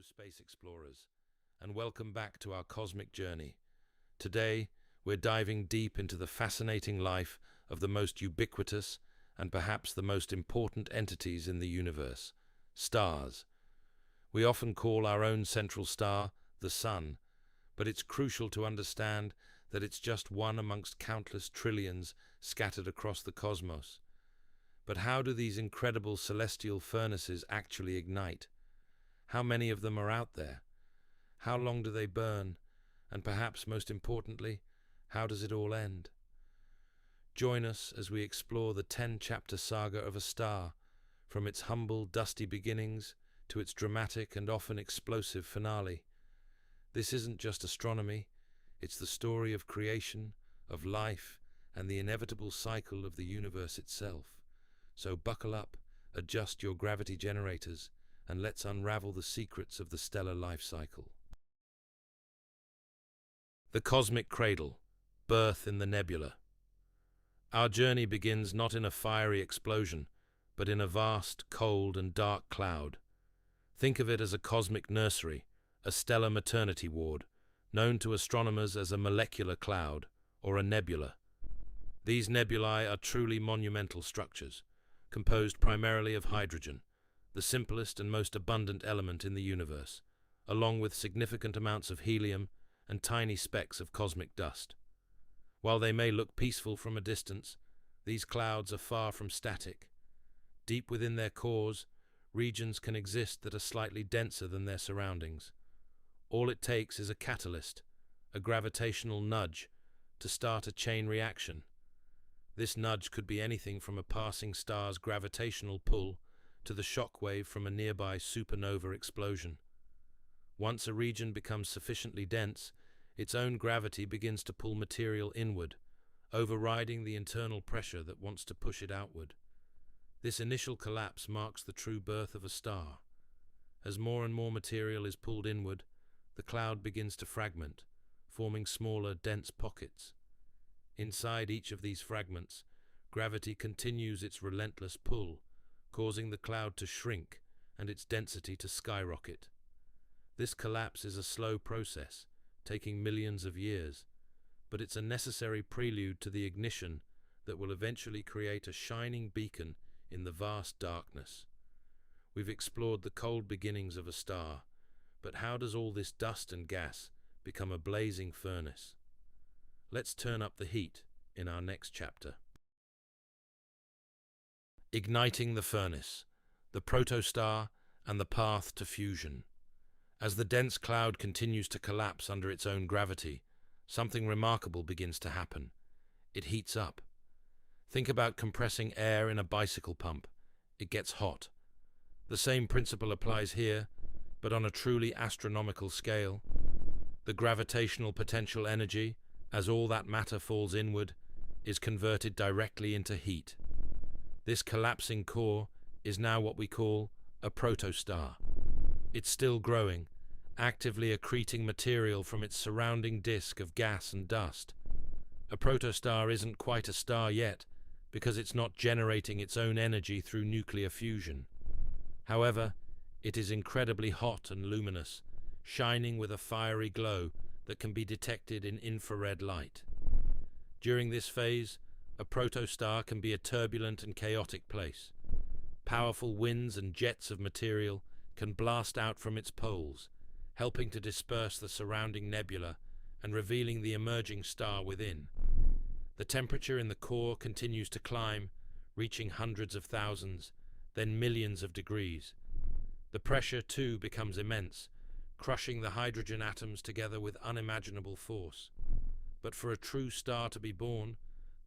Hello, space explorers, and welcome back to our cosmic journey. Today, we're diving deep into the fascinating life of the most ubiquitous and perhaps the most important entities in the universe, stars. We often call our own central star the Sun, but it's crucial to understand that it's just one amongst countless trillions scattered across the cosmos. But how do these incredible celestial furnaces actually ignite? How many of them are out there? How long do they burn? And perhaps most importantly, how does it all end? Join us as we explore the 10-chapter saga of a star, from its humble, dusty beginnings to its dramatic and often explosive finale. This isn't just astronomy, it's the story of creation, of life, and the inevitable cycle of the universe itself. So buckle up, adjust your gravity generators, and let's unravel the secrets of the stellar life cycle. The Cosmic Cradle, Birth in the Nebula. Our journey begins not in a fiery explosion, but in a vast, cold, and dark cloud. Think of it as a cosmic nursery, a stellar maternity ward, known to astronomers as a molecular cloud, or a nebula. These nebulae are truly monumental structures, composed primarily of hydrogen, the simplest and most abundant element in the universe, along with significant amounts of helium and tiny specks of cosmic dust. While they may look peaceful from a distance, these clouds are far from static. Deep within their cores, regions can exist that are slightly denser than their surroundings. All it takes is a catalyst, a gravitational nudge, to start a chain reaction. This nudge could be anything from a passing star's gravitational pull to the shockwave from a nearby supernova explosion. Once a region becomes sufficiently dense, its own gravity begins to pull material inward, overriding the internal pressure that wants to push it outward. This initial collapse marks the true birth of a star. As more and more material is pulled inward, the cloud begins to fragment, forming smaller, dense pockets. Inside each of these fragments, gravity continues its relentless pull, causing the cloud to shrink and its density to skyrocket. This collapse is a slow process, taking millions of years, but it's a necessary prelude to the ignition that will eventually create a shining beacon in the vast darkness. We've explored the cold beginnings of a star, but how does all this dust and gas become a blazing furnace? Let's turn up the heat in our next chapter. Igniting the furnace, the protostar, and the path to fusion. As the dense cloud continues to collapse under its own gravity, something remarkable begins to happen. It heats up. Think about compressing air in a bicycle pump. It gets hot. The same principle applies here, but on a truly astronomical scale. The gravitational potential energy, as all that matter falls inward, is converted directly into heat. This collapsing core is now what we call a protostar. It's still growing, actively accreting material from its surrounding disk of gas and dust. A protostar isn't quite a star yet, because it's not generating its own energy through nuclear fusion. However, it is incredibly hot and luminous, shining with a fiery glow that can be detected in infrared light. During this phase, a protostar can be a turbulent and chaotic place. Powerful winds and jets of material can blast out from its poles, helping to disperse the surrounding nebula and revealing the emerging star within. The temperature in the core continues to climb, reaching hundreds of thousands, then millions of degrees. The pressure, too, becomes immense, crushing the hydrogen atoms together with unimaginable force. But for a true star to be born,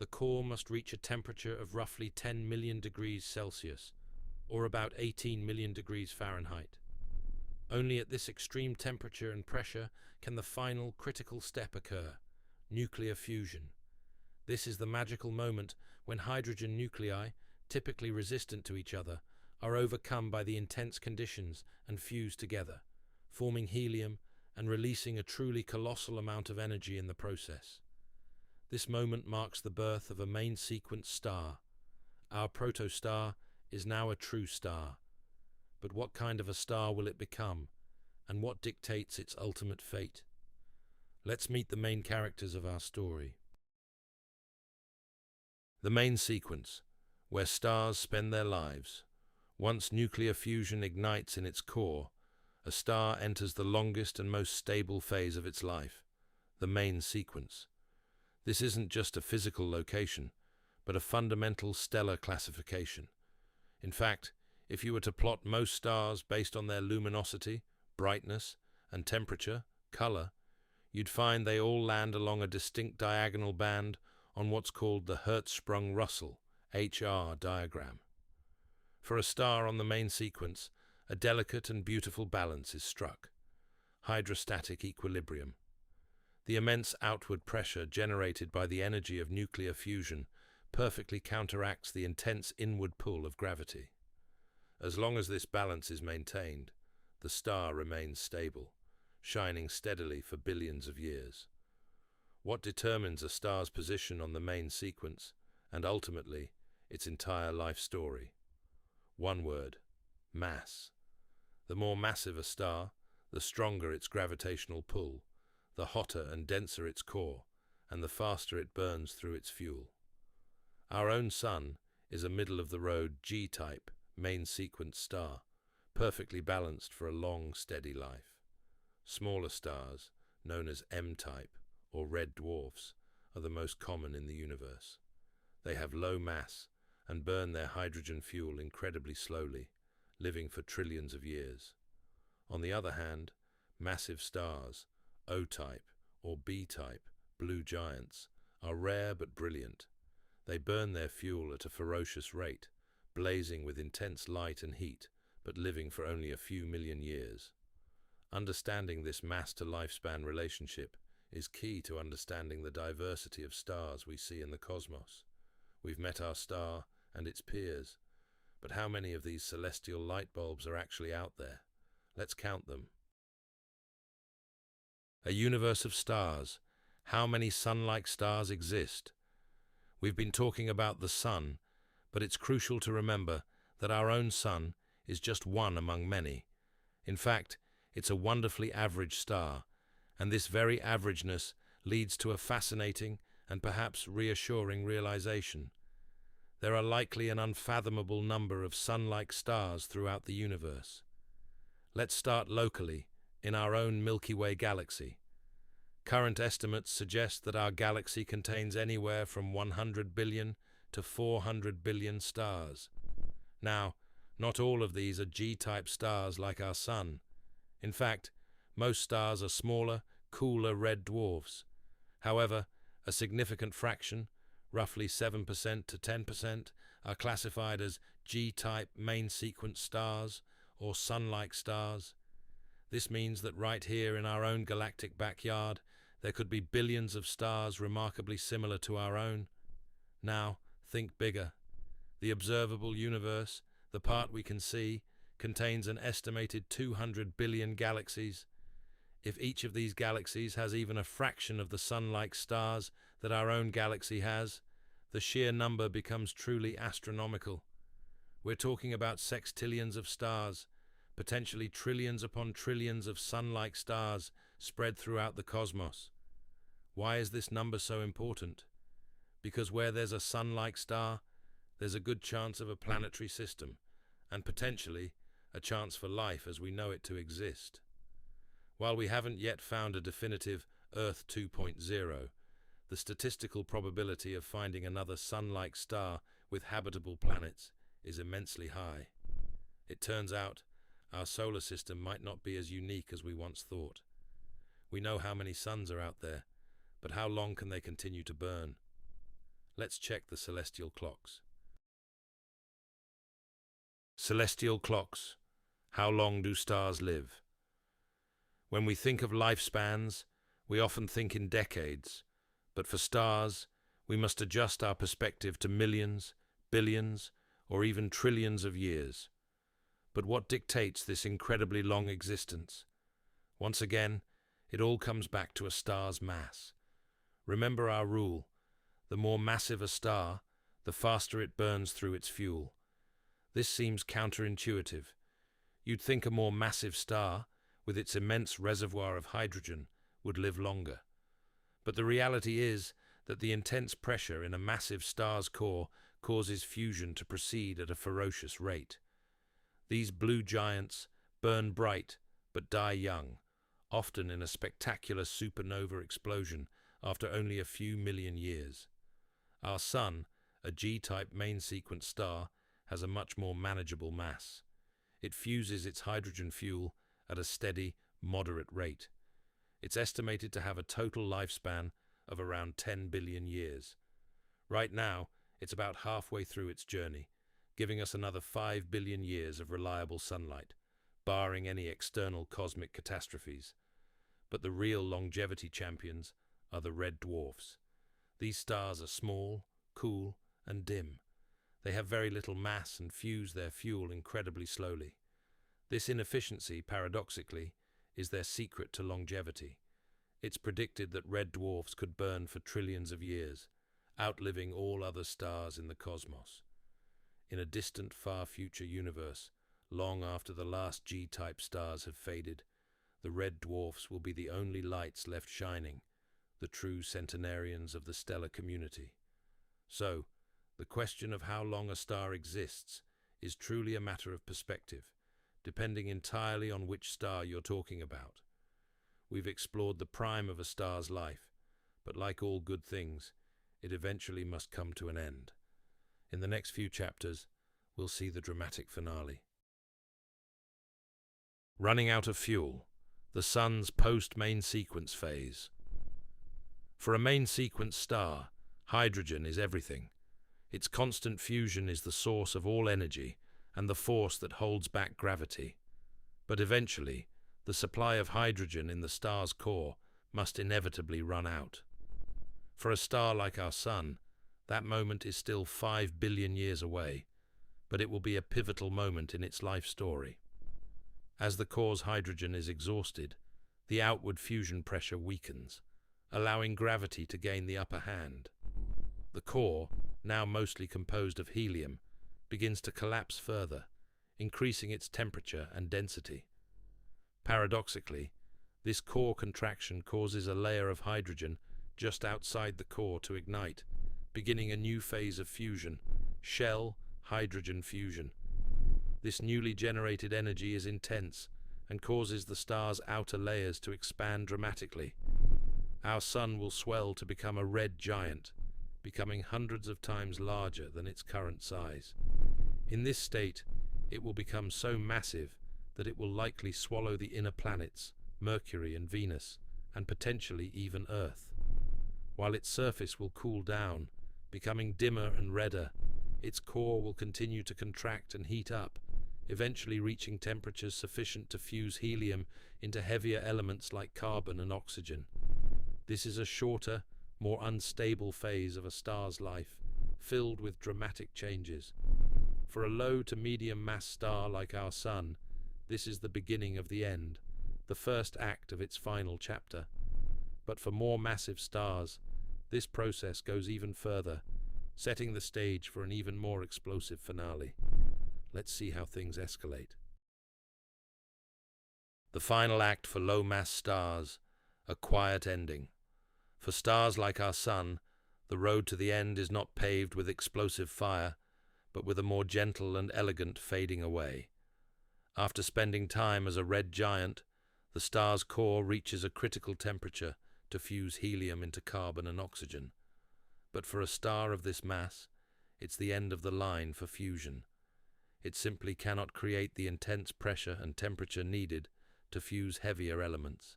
the core must reach a temperature of roughly 10 million degrees Celsius, or about 18 million degrees Fahrenheit. Only at this extreme temperature and pressure can the final critical step occur, nuclear fusion. This is the magical moment when hydrogen nuclei, typically resistant to each other, are overcome by the intense conditions and fuse together, forming helium and releasing a truly colossal amount of energy in the process. This moment marks the birth of a main sequence star. Our protostar is now a true star. But what kind of a star will it become? and what dictates its ultimate fate? Let's meet the main characters of our story. The main sequence, where stars spend their lives. Once nuclear fusion ignites in its core, a star enters the longest and most stable phase of its life, the main sequence. This isn't just a physical location, but a fundamental stellar classification. In fact, if you were to plot most stars based on their luminosity, brightness, and temperature, color, you'd find they all land along a distinct diagonal band on what's called the Hertzsprung-Russell (HR) diagram. For a star on the main sequence, a delicate and beautiful balance is struck. Hydrostatic equilibrium. The immense outward pressure generated by the energy of nuclear fusion perfectly counteracts the intense inward pull of gravity. As long as this balance is maintained, the star remains stable, shining steadily for billions of years. What determines a star's position on the main sequence, and ultimately, its entire life story? One word: mass. The more massive a star, the stronger its gravitational pull, the hotter and denser its core, and the faster it burns through its fuel. Our own Sun is a middle-of-the-road G-type main sequence star, perfectly balanced for a long, steady life. Smaller stars, known as M-type or red dwarfs, are the most common in the universe. They have low mass and burn their hydrogen fuel incredibly slowly, living for trillions of years. On the other hand, massive stars, O-type or B-type blue giants, are rare but brilliant. They burn their fuel at a ferocious rate, blazing with intense light and heat, but living for only a few million years. Understanding this mass-to-lifespan relationship is key to understanding the diversity of stars we see in the cosmos. We've met our star and its peers, but how many of these celestial light bulbs are actually out there? Let's count them. A universe of stars. How many sun-like stars exist? We've been talking about the Sun, but it's crucial to remember that our own Sun is just one among many. In fact, it's a wonderfully average star, and this very averageness leads to a fascinating and perhaps reassuring realization. There are likely an unfathomable number of sun-like stars throughout the universe. Let's start locally, in our own Milky Way galaxy. Current estimates suggest that our galaxy contains anywhere from 100 billion to 400 billion stars. Now, not all of these are G-type stars like our Sun. In fact, most stars are smaller, cooler red dwarfs. However, a significant fraction, roughly 7% to 10%, are classified as G-type main sequence stars or Sun-like stars. This means that right here in our own galactic backyard, there could be billions of stars remarkably similar to our own. Now, think bigger. The observable universe, the part we can see, contains an estimated 200 billion galaxies. If each of these galaxies has even a fraction of the sun-like stars that our own galaxy has, the sheer number becomes truly astronomical. We're talking about sextillions of stars, potentially trillions upon trillions of sun-like stars spread throughout the cosmos. Why is this number so important? Because where there's a sun-like star, there's a good chance of a planetary system, and potentially a chance for life as we know it to exist. While we haven't yet found a definitive Earth 2.0, the statistical probability of finding another sun-like star with habitable planets is immensely high. It turns out our solar system might not be as unique as we once thought. We know how many suns are out there, but how long can they continue to burn? Let's check the celestial clocks. Celestial clocks. How long do stars live? When we think of lifespans, we often think in decades, but for stars, we must adjust our perspective to millions, billions, or even trillions of years. But what dictates this incredibly long existence? Once again, it all comes back to a star's mass. Remember our rule: the more massive a star, the faster it burns through its fuel. This seems counterintuitive. You'd think a more massive star with its immense reservoir of hydrogen, would live longer. But the reality is that the intense pressure in a massive star's core causes fusion to proceed at a ferocious rate. These blue giants burn bright but die young, often in a spectacular supernova explosion after only a few million years. Our Sun, a G-type main-sequence star, has a much more manageable mass. It fuses its hydrogen fuel at a steady, moderate rate. It's estimated to have a total lifespan of around 10 billion years. Right now, it's about halfway through its journey, giving us another 5 billion years of reliable sunlight, barring any external cosmic catastrophes. But the real longevity champions are the red dwarfs. These stars are small, cool, and dim. They have very little mass and fuse their fuel incredibly slowly. This inefficiency, paradoxically, is their secret to longevity. It's predicted that red dwarfs could burn for trillions of years, outliving all other stars in the cosmos. In a distant, far future universe, long after the last G-type stars have faded, the red dwarfs will be the only lights left shining, the true centenarians of the stellar community. So, the question of how long a star exists is truly a matter of perspective, depending entirely on which star you're talking about. We've explored the prime of a star's life, but like all good things, it eventually must come to an end. In the next few chapters, we'll see the dramatic finale. Running out of fuel, the Sun's post-main sequence phase. For a main sequence star, hydrogen is everything. Its constant fusion is the source of all energy and the force that holds back gravity. But eventually, the supply of hydrogen in the star's core must inevitably run out. For a star like our Sun, that moment is still 5 billion years away, but it will be a pivotal moment in its life story. As the core's hydrogen is exhausted, the outward fusion pressure weakens, allowing gravity to gain the upper hand. The core, now mostly composed of helium, begins to collapse further, increasing its temperature and density. Paradoxically, this core contraction causes a layer of hydrogen just outside the core to ignite, beginning a new phase of fusion, shell hydrogen fusion. This newly generated energy is intense and causes the star's outer layers to expand dramatically. Our Sun will swell to become a red giant, becoming hundreds of times larger than its current size. In this state, it will become so massive that it will likely swallow the inner planets, Mercury and Venus, and potentially even Earth. While its surface will cool down, becoming dimmer and redder, its core will continue to contract and heat up, eventually reaching temperatures sufficient to fuse helium into heavier elements like carbon and oxygen. This is a shorter, more unstable phase of a star's life, filled with dramatic changes. For a low to medium mass star like our Sun, this is the beginning of the end, the first act of its final chapter. But for more massive stars, this process goes even further, setting the stage for an even more explosive finale. Let's see how things escalate. The final act for low-mass stars, a quiet ending. For stars like our Sun, the road to the end is not paved with explosive fire, but with a more gentle and elegant fading away. After spending time as a red giant, the star's core reaches a critical temperature to fuse helium into carbon and oxygen. But for a star of this mass, it's the end of the line for fusion. It simply cannot create the intense pressure and temperature needed to fuse heavier elements.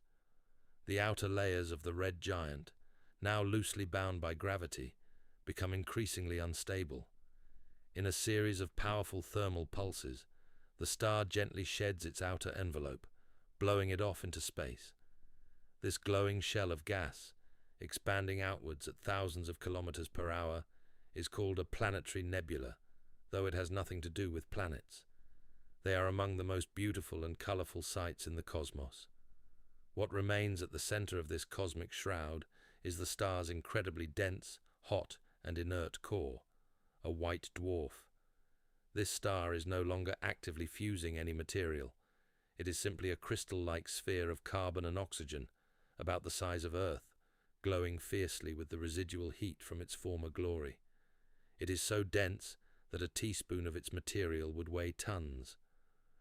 The outer layers of the red giant, now loosely bound by gravity, become increasingly unstable. In a series of powerful thermal pulses, the star gently sheds its outer envelope, blowing it off into space. This glowing shell of gas, expanding outwards at thousands of kilometers per hour, is called a planetary nebula, though it has nothing to do with planets. They are among the most beautiful and colorful sights in the cosmos. What remains at the center of this cosmic shroud is the star's incredibly dense, hot, and inert core, a white dwarf. This star is no longer actively fusing any material. It is simply a crystal-like sphere of carbon and oxygen, about the size of Earth, glowing fiercely with the residual heat from its former glory. It is so dense that a teaspoon of its material would weigh tons.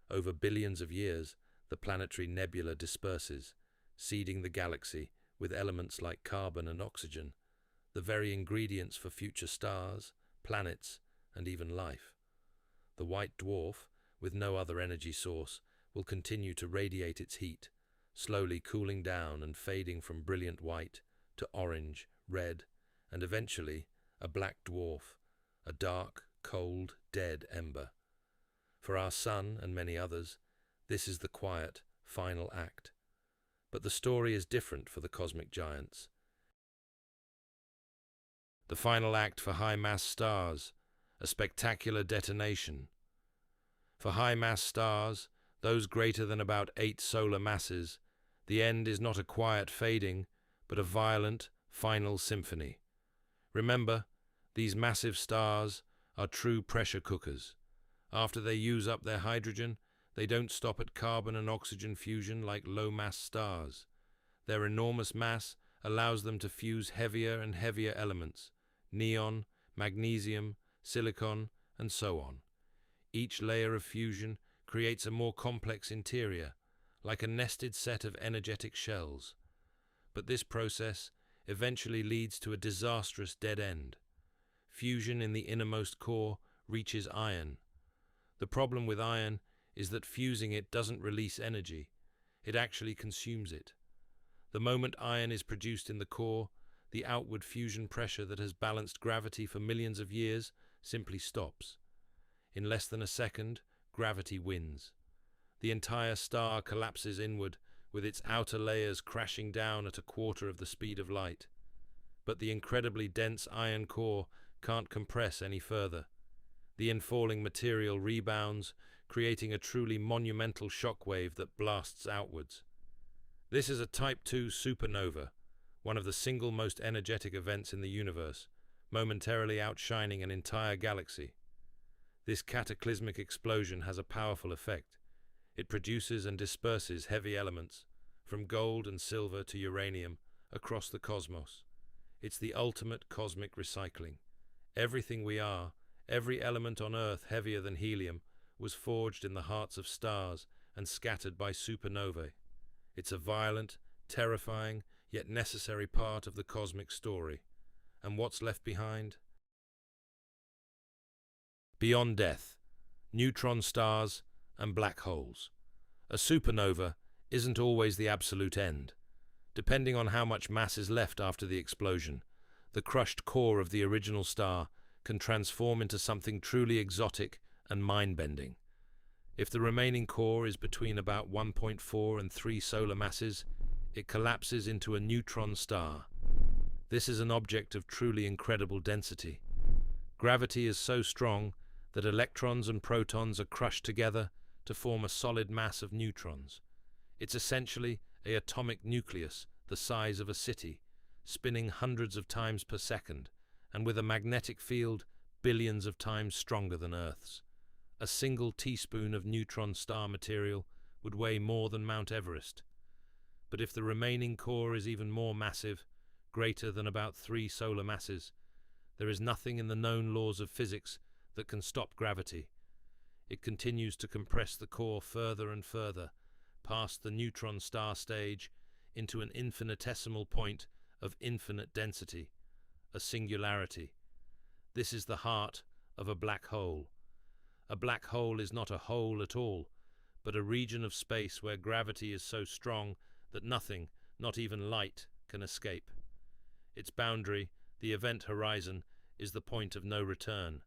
Over billions of years, the planetary nebula disperses, seeding the galaxy with elements like carbon and oxygen, the very ingredients for future stars, planets, and even life. The white dwarf, with no other energy source, will continue to radiate its heat, slowly cooling down and fading from brilliant white to orange, red, and eventually a black dwarf, a dark, cold, dead ember. For our Sun and many others, this is the quiet, final act. But the story is different for the cosmic giants. The final act for high-mass stars, a spectacular detonation. For high-mass stars, those greater than about 8 solar masses, the end is not a quiet fading, but a violent, final symphony. Remember, these massive stars are true pressure cookers. After they use up their hydrogen, they don't stop at carbon and oxygen fusion like low-mass stars. Their enormous mass allows them to fuse heavier and heavier elements, neon, magnesium, silicon, and so on. Each layer of fusion creates a more complex interior, like a nested set of energetic shells. But this process eventually leads to a disastrous dead end. Fusion in the innermost core reaches iron. The problem with iron is that fusing it doesn't release energy, it actually consumes it. The moment iron is produced in the core, the outward fusion pressure that has balanced gravity for millions of years simply stops. In less than a second, gravity wins. The entire star collapses inward, with its outer layers crashing down at a quarter of the speed of light. But the incredibly dense iron core can't compress any further. The infalling material rebounds, creating a truly monumental shockwave that blasts outwards. This is a Type II supernova, one of the single most energetic events in the universe, momentarily outshining an entire galaxy. This cataclysmic explosion has a powerful effect. It produces and disperses heavy elements, from gold and silver to uranium, across the cosmos. It's the ultimate cosmic recycling. Everything we are, every element on Earth heavier than helium, was forged in the hearts of stars and scattered by supernovae. It's a violent, terrifying, yet necessary part of the cosmic story. And what's left behind? Beyond death, neutron stars and black holes. A supernova isn't always the absolute end. Depending on how much mass is left after the explosion, the crushed core of the original star can transform into something truly exotic and mind-bending. If the remaining core is between about 1.4 and 3 solar masses, it collapses into a neutron star. This is an object of truly incredible density. Gravity is so strong that electrons and protons are crushed together to form a solid mass of neutrons. It's essentially an atomic nucleus the size of a city, spinning hundreds of times per second, and with a magnetic field billions of times stronger than Earth's. A single teaspoon of neutron star material would weigh more than Mount Everest. But if the remaining core is even more massive, greater than about 3 solar masses, there is nothing in the known laws of physics that can stop gravity. It continues to compress the core further and further, past the neutron star stage, into an infinitesimal point of infinite density, a singularity. This is the heart of a black hole. A black hole is not a hole at all, but a region of space where gravity is so strong that nothing, not even light, can escape. Its boundary, the event horizon, is the point of no return.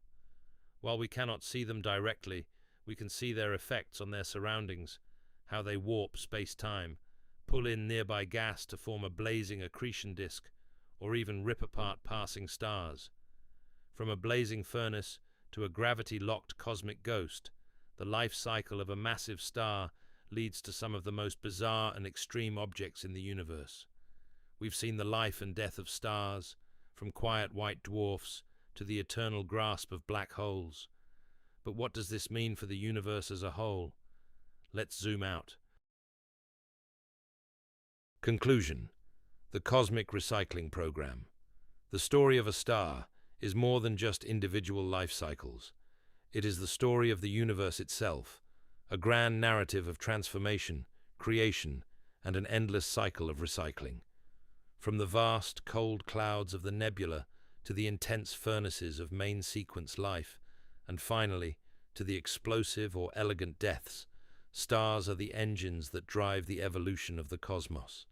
While we cannot see them directly, we can see their effects on their surroundings, how they warp space-time, pull in nearby gas to form a blazing accretion disk, or even rip apart passing stars. From a blazing furnace to a gravity-locked cosmic ghost, the life cycle of a massive star leads to some of the most bizarre and extreme objects in the universe. We've seen the life and death of stars, from quiet white dwarfs to the eternal grasp of black holes. But what does this mean for the universe as a whole? Let's zoom out. Conclusion: the Cosmic Recycling Program. The story of a star is more than just individual life cycles. It is the story of the universe itself, a grand narrative of transformation, creation, and an endless cycle of recycling. From the vast, cold clouds of the nebula to the intense furnaces of main sequence life, and finally, to the explosive or elegant deaths, stars are the engines that drive the evolution of the cosmos.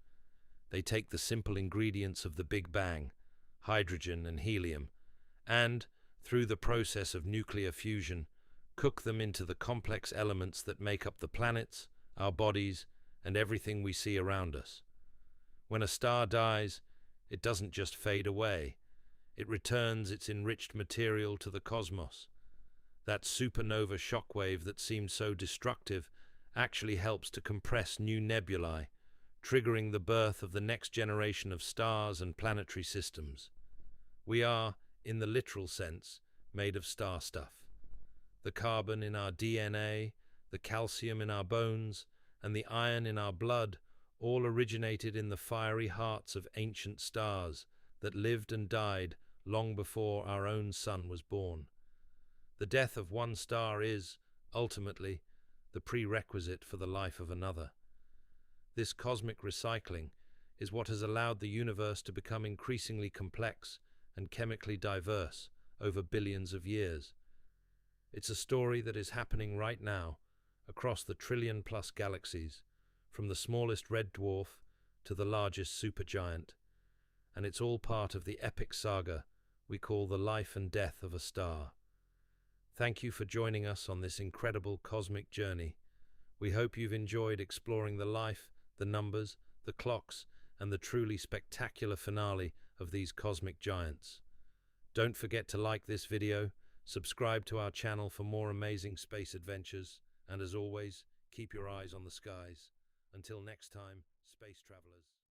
They take the simple ingredients of the Big Bang, hydrogen and helium, and, through the process of nuclear fusion, cook them into the complex elements that make up the planets, our bodies, and everything we see around us. When a star dies, it doesn't just fade away. It returns its enriched material to the cosmos. That supernova shockwave that seemed so destructive actually helps to compress new nebulae, triggering the birth of the next generation of stars and planetary systems. We are, in the literal sense, made of star stuff. The carbon in our DNA, the calcium in our bones, and the iron in our blood all originated in the fiery hearts of ancient stars that lived and died long before our own sun was born. The death of one star is, ultimately, the prerequisite for the life of another. This cosmic recycling is what has allowed the universe to become increasingly complex and chemically diverse over billions of years. It's a story that is happening right now across the trillion-plus galaxies, from the smallest red dwarf to the largest supergiant, and it's all part of the epic saga we call the life and death of a star. Thank you for joining us on this incredible cosmic journey. We hope you've enjoyed exploring the life, the numbers, the clocks, and the truly spectacular finale of these cosmic giants. Don't forget to like this video, subscribe to our channel for more amazing space adventures, and as always, keep your eyes on the skies. Until next time, space travelers.